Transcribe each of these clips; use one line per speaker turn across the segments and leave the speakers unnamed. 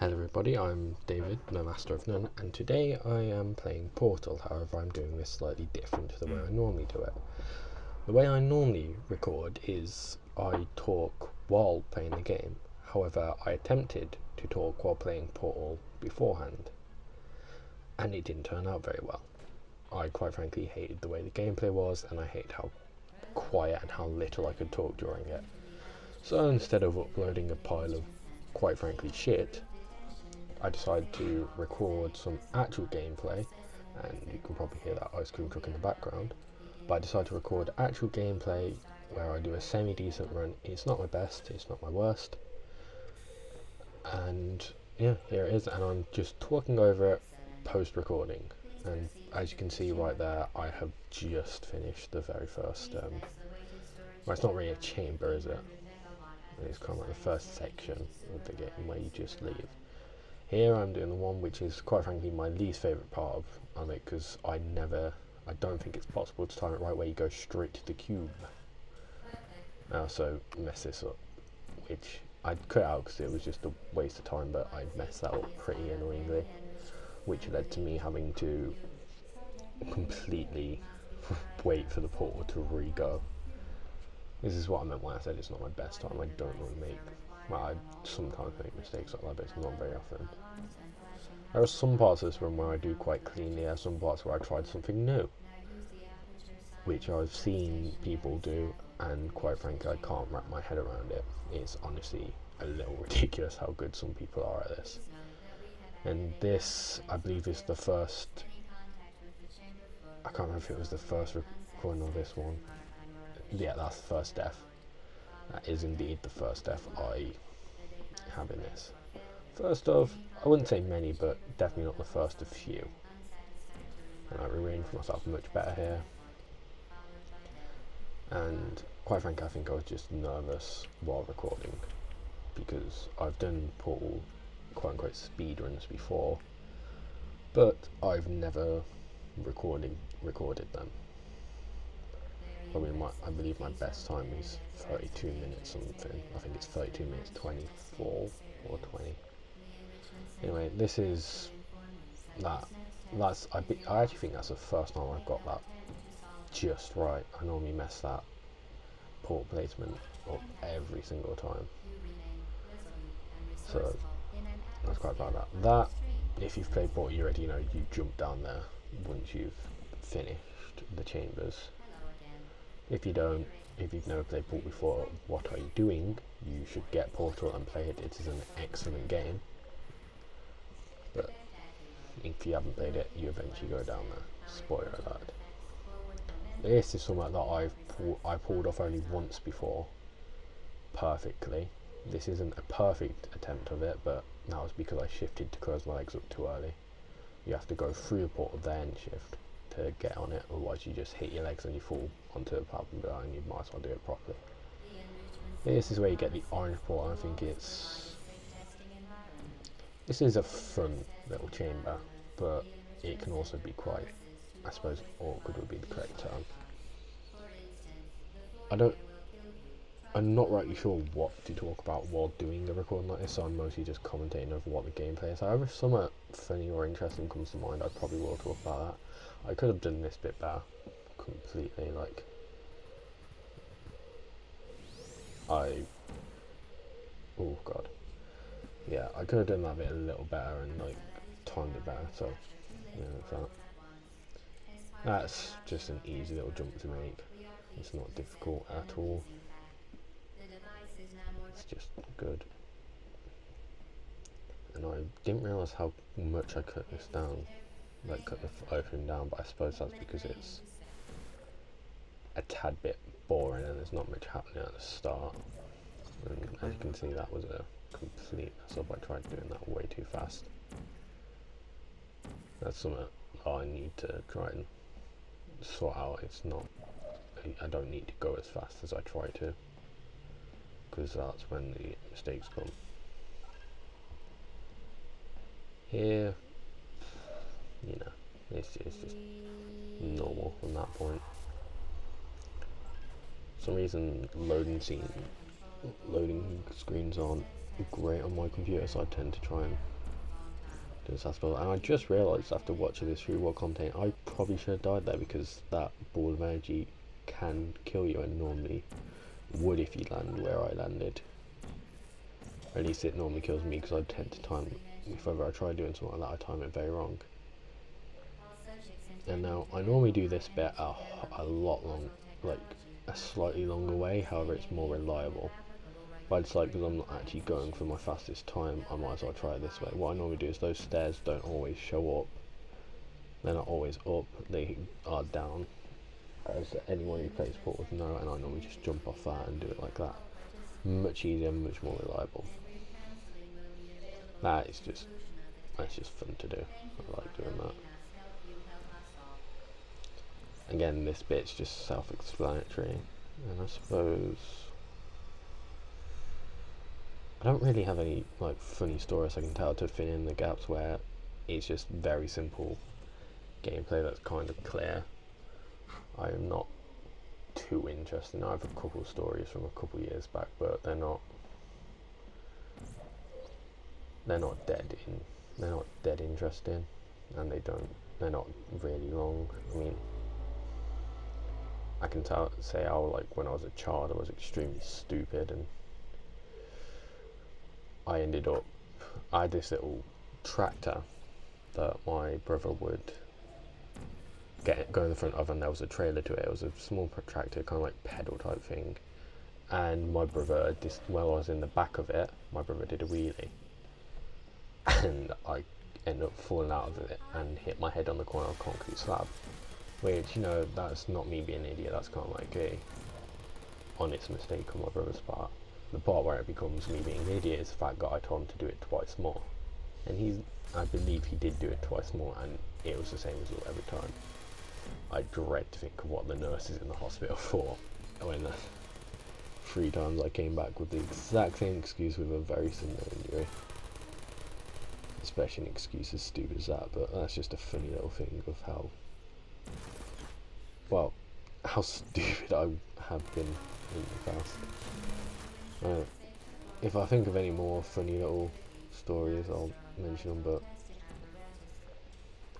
Hello everybody, I'm David, no Master of None, and today I am playing Portal. However, I'm doing this slightly different to the way I normally do it. The way I normally record is I talk while playing the game. However, I attempted to talk while playing Portal beforehand, and it didn't turn out very well. I quite frankly hated the way the gameplay was, and I hated how quiet and how little I could talk during it. So instead of uploading a pile of quite frankly shit, I decided to record some actual gameplay, and you can probably hear that ice cream truck in the background, but I decided to record actual gameplay where I do a semi-decent run. It's not my best, it's not my worst, and yeah, here it is, and I'm just talking over it post-recording, and as you can see right there, I have just finished the very first, well, it's not really a chamber, is it? It's kind of like the first section of the game where you just leave. Here I'm doing the one which is quite frankly my least favourite part of it, because I don't think it's possible to time it right where you go straight to the cube. I also mess this up, which I'd cut out because it was just a waste of time, but I messed that up pretty annoyingly, which led to me having to completely wait for the portal to re-go. This is what I meant when I said it's not my best time. I don't really I sometimes make mistakes like that, but it's not very often. There are some parts of this run where I do quite cleanly, there are some parts where I tried something new, which I've seen people do, and quite frankly I can't wrap my head around it. It's honestly a little ridiculous how good some people are at this. And this, I believe, is the first, I can't remember if it was the first recording of this one. Yeah, that's the first death. That is indeed the first death I have in this. First of, I wouldn't say many, but definitely not the first of few. And I rearranged myself much better here. And quite frankly, I think I was just nervous while recording, because I've done Portal quote unquote speedruns before, but I've never recorded them. I believe my best time is 32 minutes something. I think it's 32 minutes 24 or 20. Anyway, this is that. I actually think that's the first time I've got that just right. I normally mess that port placement up every single time. So that's quite bad. That if you've played Portal, you already know you jump down there once you've finished the chambers. If you don't, if you've never played Portal before, what are you doing? You should get Portal and play it. It is an excellent game. But if you haven't played it, you eventually go down there. Spoiler alert. This is something that I pulled off only once before perfectly. This isn't a perfect attempt of it, but that was because I shifted to close my legs up too early. You have to go through the portal then shift to get on it, otherwise you just hit your legs and you fall onto the platform below, and you might as well do it properly. This is where you get the orange portal. I think this is a fun little chamber, but it can also be quite, I suppose awkward would be the correct term. I'm not rightly sure what to talk about while doing a recording like this, so I'm mostly just commentating over what the gameplay is. However, if something funny or interesting comes to mind, I probably will talk about that. I could have done this bit better, completely, like, oh god. Yeah, I could have done that bit a little better and, like, timed it better, so, yeah, that's just an easy little jump to make. It's not difficult at all. It's just good. And I didn't realise how much I cut this down, like cut the opening down, but I suppose that's because it's a tad bit boring and there's not much happening at the start. And as you can see, that was a complete mess up. I tried doing that way too fast. That's something I need to try and sort out. I don't need to go as fast as I try to, because that's when the mistakes come. Here, it's just normal from that point. For some reason, loading screens aren't great on my computer, so I tend to try and do this build. And I just realised after watching this through what content, I probably should have died there, because that ball of energy can kill you, and normally would if you land where I landed. Or at least it normally kills me, because I tend to time, if ever I try doing something like that, I time it very wrong. And now I normally do this bit a lot long, like a slightly longer way, however it's more reliable. But I decide, because I'm not actually going for my fastest time, I might as well try it this way. What I normally do is, those stairs don't always show up. They're not always up, they are down, as anyone who plays Portal would know, and I normally just jump off that and do it like that. Much easier, much more reliable. That's just fun to do. I like doing that. Again, this bit's just self-explanatory, and I suppose I don't really have any like funny stories I can tell to fill in the gaps where it's just very simple gameplay that's kind of clear. I am not too interested. I have a couple of stories from a couple of years back, but they're not dead interesting, and they're not really long. I mean, I can say how, like, when I was a child I was extremely stupid, and I had this little tractor that my brother would go in the front of, and there was a trailer to it. It was a small tractor, kind of like pedal type thing, and my brother, while I was in the back of it, my brother did a wheelie, and I ended up falling out of it and hit my head on the corner of a concrete slab, which, you know, that's not me being an idiot, that's kind of like a honest mistake on my brother's part. The part where it becomes me being an idiot is the fact that I told him to do it twice more, and I believe he did do it twice more, and it was the same result every time. I dread to think of what the nurses in the hospital thought when 3 times I came back with the exact same excuse with a very similar injury. Especially an excuse as stupid as that, but that's just a funny little thing of how stupid I have been in the past. If I think of any more funny little stories, I'll mention them, but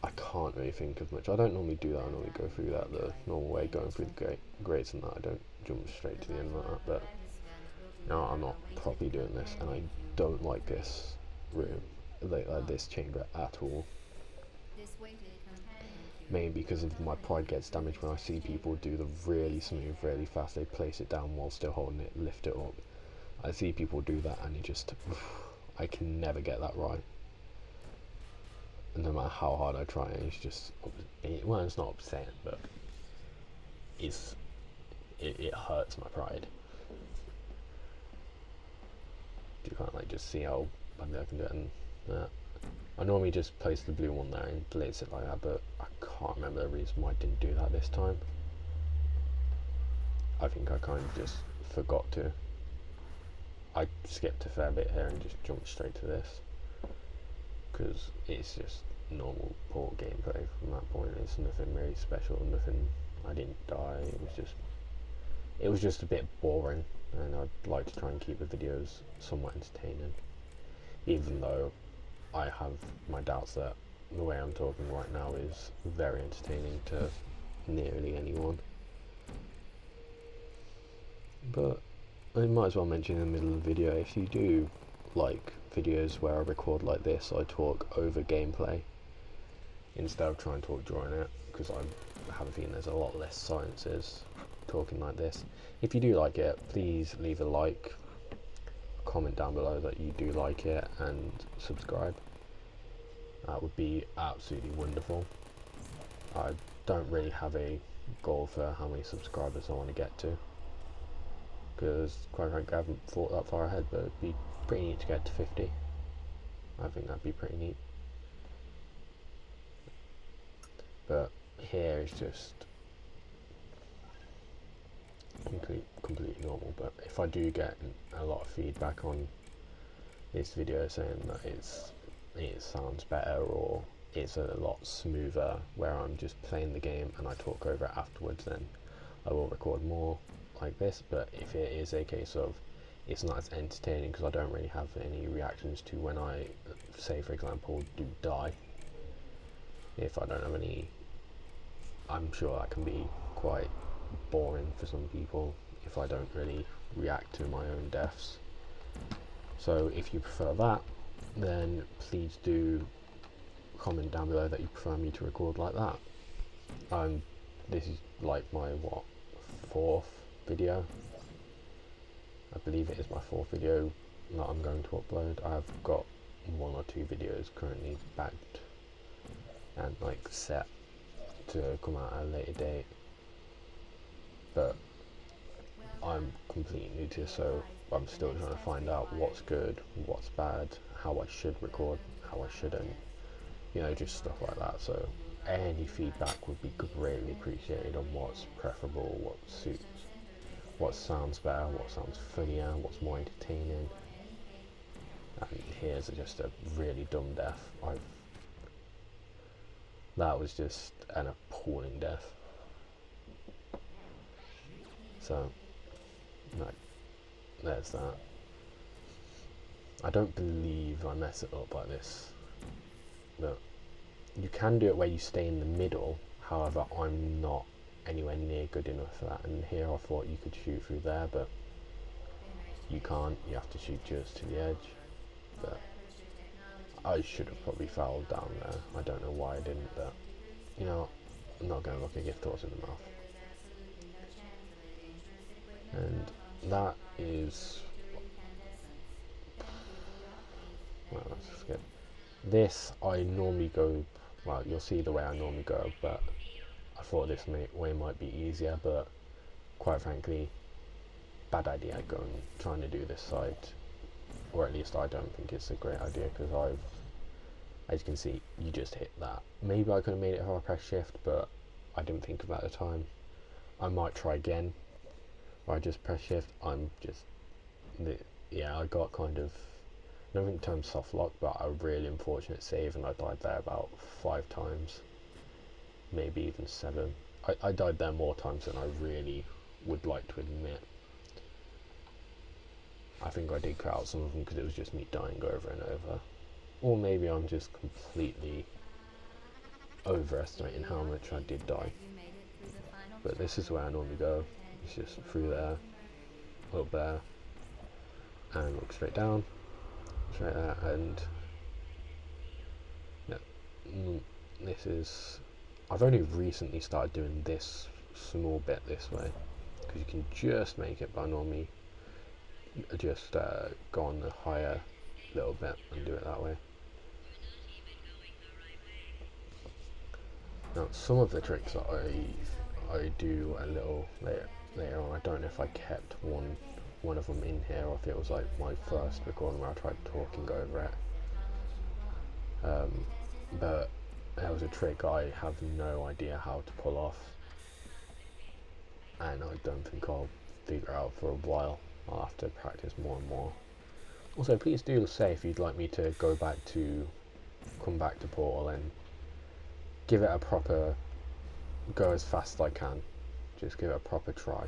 I can't really think of much. I don't normally do that. I normally go through that the normal way, going through the grades and that. I don't jump straight to the end like that, but no, I'm not properly doing this, and I don't like this room, like this chamber at all. Mainly because of my pride gets damaged when I see people do the really smooth, really fast, they place it down while still holding it, lift it up. I see people do that, and it just, I can never get that right. And no matter how hard I try, it's just, well, it's not upsetting, but it hurts my pride. You can't like just see how badly I can do it, and I normally just place the blue one there and place it like that, but I can't remember the reason why I didn't do that this time. I think I kind of just forgot to. I skipped a fair bit here and just jumped straight to this, because it's just normal Portal gameplay from that point. It's nothing really special, nothing, I didn't die, it was just a bit boring, and I'd like to try and keep the videos somewhat entertaining, even though I have my doubts that the way I'm talking right now is very entertaining to nearly anyone. But I might as well mention in the middle of the video, if you do like videos where I record like this, I talk over gameplay instead of trying to talk during it, because I have a feeling there's a lot less silences talking like this. If you do like it, please leave a like, comment down below that you do like it, and subscribe. That would be absolutely wonderful. I don't really have a goal for how many subscribers I want to get to, because quite frankly I haven't thought that far ahead, but it'd be pretty neat to get to 50. I think that'd be pretty neat. But here is just completely normal. But if I do get a lot of feedback on this video saying that it sounds better, or it's a lot smoother where I'm just playing the game and I talk over it afterwards, then I will record more like this. But if it is a case of it's not as entertaining because I don't really have any reactions to when I, say for example, do die. If I don't have any, I'm sure that can be quite boring for some people if I don't really react to my own deaths. So if you prefer that, then please do comment down below that you prefer me to record like that. This is like my fourth video. I believe it is my fourth video that I'm going to upload. I've got 1 or 2 videos currently backed and like set to come out at a later date, but I'm completely new to this, so I'm still trying to find out what's good, what's bad, how I should record, how I shouldn't, you know, just stuff like that. So any feedback would be greatly appreciated on what's preferable, what suits, what sounds better, what sounds funnier, what's more entertaining. And here's just a really dumb death. That was just an appalling death. So, like, there's that. I don't believe I mess it up like this, but you can do it where you stay in the middle. However, I'm not anywhere near good enough for that, and here I thought you could shoot through there, but you can't. You have to shoot just to the edge. But I should have probably fouled down there. I don't know why I didn't, but you know, I'm not going to look a gift horse in the mouth. And that is, well, let's just skip this. I normally go, well, you'll see the way I normally go, but I thought this way might be easier, but quite frankly, bad idea trying to do this side, or at least I don't think it's a great idea, because as you can see, you just hit that. Maybe I could have made it if I pressed shift, but I didn't think of that at the time. I might try again, or I just press shift. Yeah, I got kind of, I don't think the term soft lock, but a really unfortunate save, and I died there about 5 times, maybe even 7. I died there more times than I really would like to admit. I think I did cut out some of them because it was just me dying over and over. Or maybe I'm just completely overestimating how much I did die. But this is where I normally go. It's just through there, up there, and look straight down, straight there, and yeah, this is, I've only recently started doing this small bit this way, because you can just make it by normally just go on the higher little bit and do it that way. Now some of the tricks that I do a little later on, I don't know if I kept one of them in here, or if it was like my first recording where I tried talking over it. But there was a trick I have no idea how to pull off, and I don't think I'll figure out for a while. I'll have to practice more and more. Also, please do say if you'd like me to come back to Portal and give it a proper go as fast as I can. Just give it a proper try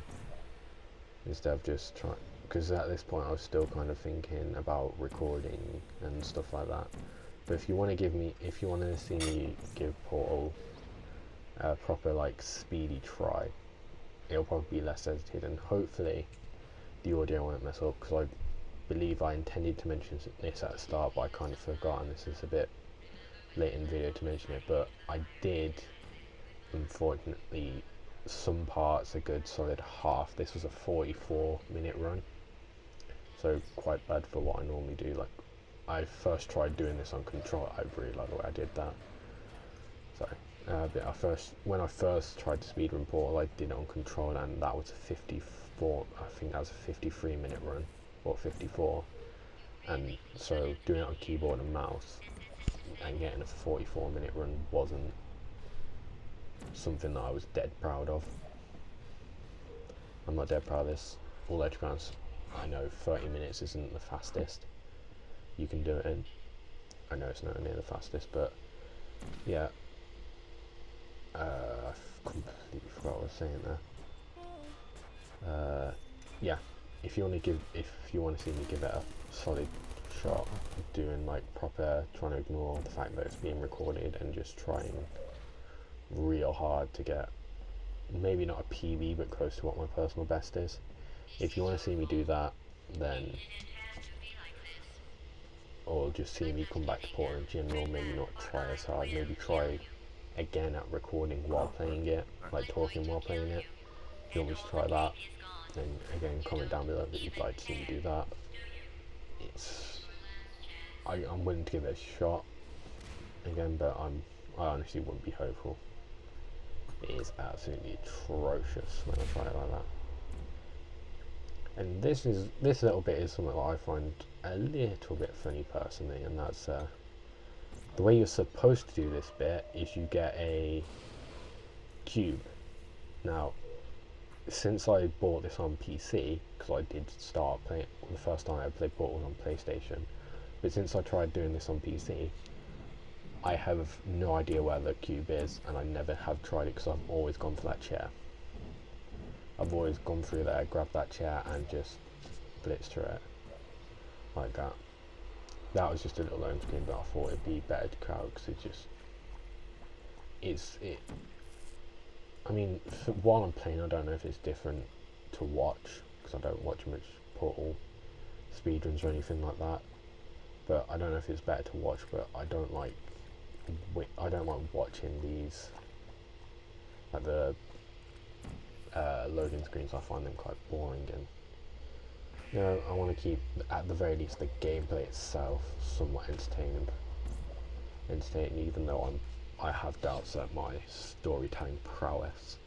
instead of just trying, because at this point I was still kind of thinking about recording and stuff like that. But if you want to see me give Portal a proper like speedy try, it'll probably be less edited, and hopefully the audio won't mess up, because I believe I intended to mention this at the start, but I kind of forgot, and this is a bit late in the video to mention it. But I did, unfortunately, some parts a good solid half. This was a 44-minute run, so quite bad for what I normally do. Like, I first tried doing this on control. I really like the way I did that. Sorry, but when I first tried to speedrun Portal, I did it on control, and that was a 54. I think that was a 53-minute run, or 54. And so doing it on keyboard and mouse and getting a 44-minute run wasn't something that I was dead proud of. I'm not dead proud of this. Although to be honest, I know 30 minutes isn't the fastest you can do it in. I know it's nowhere near the fastest, but yeah. I completely forgot what I was saying there. Yeah, if you want to see me give it a solid shot, doing like proper, trying to ignore the fact that it's being recorded and just trying real hard to get maybe not a PB but close to what my personal best is. If you want to see me do that, then, or just see me come back to Portal in general, maybe not try as hard, maybe try again at recording while playing it, like talking while playing it. If you want me to try that, then again comment down below that you'd like to see me do that. I'm willing to give it a shot again, but I honestly wouldn't be hopeful. It is absolutely atrocious when I try it like that. And this little bit is something that I find a little bit funny personally, and that's the way you're supposed to do this bit is you get a cube. Now, since I bought this on PC, because I did start playing, the first time I played Portal was on PlayStation, but since I tried doing this on PC, I have no idea where the cube is, and I never have tried it because I've always gone for that chair. I've always gone through there, grabbed that chair and just blitzed through it like that. That was just a little loan screen, but I thought it'd be better to crowd because I mean, while I'm playing, I don't know if it's different to watch because I don't watch much Portal speedruns or anything like that. But I don't know if it's better to watch. But I don't like watching these, like the loading screens. I find them quite boring, and you know, I want to keep at the very least the gameplay itself somewhat entertaining, even though I have doubts that my storytelling prowess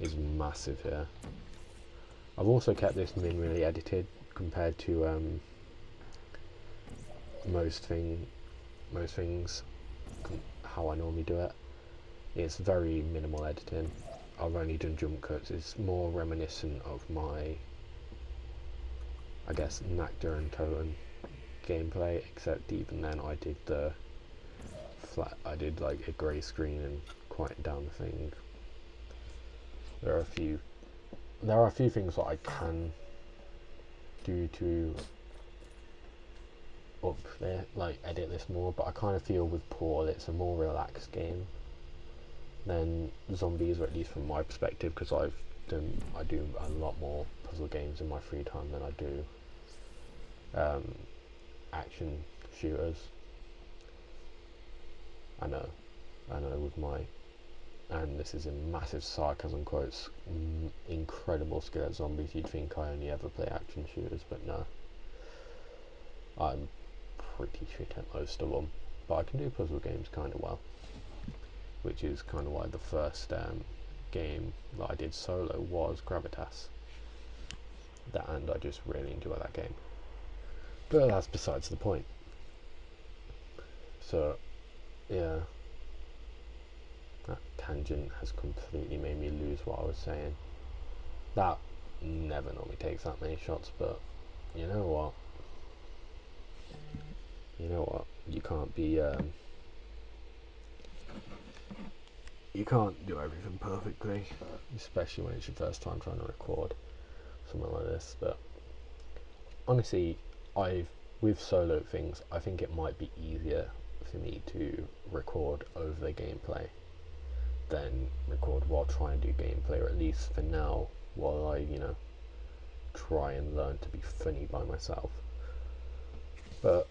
is massive here. I've also kept this minimally edited compared to most things how I normally do it. It's very minimal editing. I've only done jump cuts. It's more reminiscent of my, I guess, Nacta and Toten gameplay, except even then I did like a grey screen and quieten down the thing. There are a few things that I can do to edit this more, but I kind of feel with Portal it's a more relaxed game than Zombies, or at least from my perspective, because I do a lot more puzzle games in my free time than I do action shooters. I know with my, and this is in massive sarcasm quotes, incredible skill at Zombies, you'd think I only ever play action shooters, but no, I'm pretty shit at most of them, but I can do puzzle games kind of well, which is kind of why the first game that I did solo was Gravitas, and I just really enjoy that game, but that's besides the point. So yeah, that tangent has completely made me lose what I was saying. That never normally takes that many shots, but you know what? You can't be you can't do everything perfectly, especially when it's your first time trying to record something like this. But honestly, with solo things, I think it might be easier for me to record over the gameplay than record while trying to do gameplay, or at least for now, while I try and learn to be funny by myself. But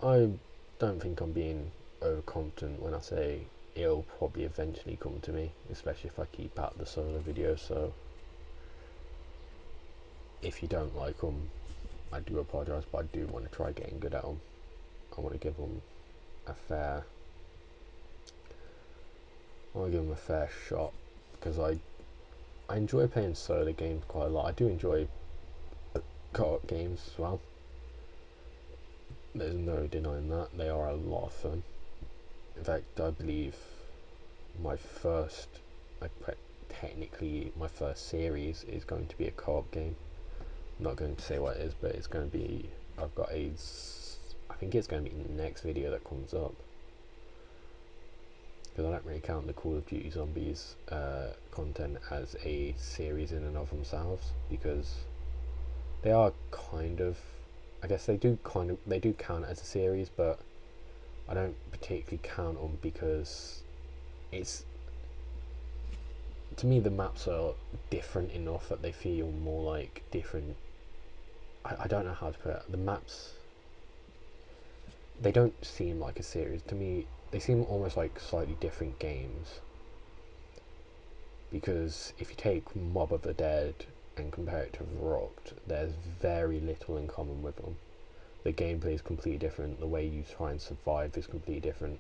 I don't think I'm being overconfident when I say it'll probably eventually come to me, especially if I keep at the solo videos. So if you don't like them, I do apologise, but I do want to try getting good at them. I want to give them a fair shot, because I enjoy playing solo games quite a lot. I do enjoy co-op games as well. There's no denying that. They are a lot of fun. In fact, I believe my first series is going to be a co-op game. I'm not going to say what it is, but it's going to be, I think it's going to be the next video that comes up. because I don't really count the Call of Duty Zombies content as a series in and of themselves, because they are kind of, I guess they do count as a series, but I don't particularly count them because it's, to me, the maps are different enough that they feel more like different. I don't know how to put it. The maps, they don't seem like a series to me. They seem almost like slightly different games, because if you take Mob of the Dead and compare it to Rocked, there's very little in common with them. The gameplay is completely different. The way you try and survive is completely different.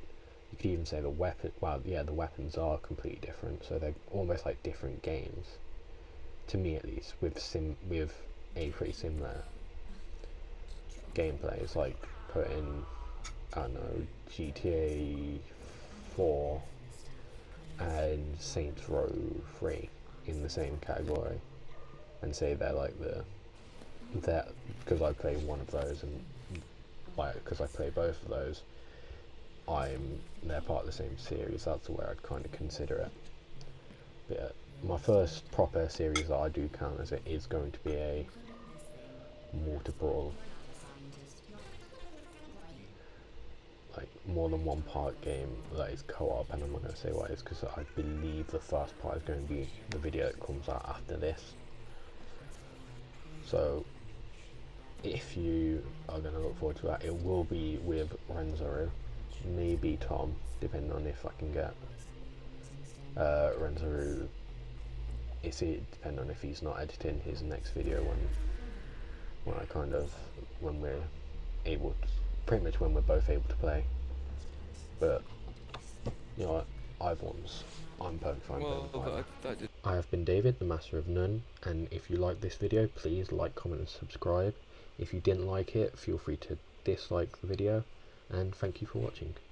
You could even say the weapon. Well, yeah, the weapons are completely different. So they're almost like different games, to me at least. With a pretty similar gameplay. It's like putting, I don't know, GTA 4 and Saints Row 3 in the same category, and say they're like because I play one of those, and because I play both of those, they're part of the same series. That's the way I'd kind of consider it. But yeah, my first proper series that I do count as it is going to be a multiple, like more than one part game that is co-op, and I'm not going to say what it is because I believe the first part is going to be the video that comes out after this. So if you are going to look forward to that, it will be with Renzaru, maybe Tom, depending on if I can get Renzaru. Depending on if he's not editing his next video when we're able to, pretty much when we're both able to play. But you know what, I'm perfectly fine. I have been David, the Master of None, and if you like this video, please like, comment and subscribe. If you didn't like it, feel free to dislike the video, and thank you for watching.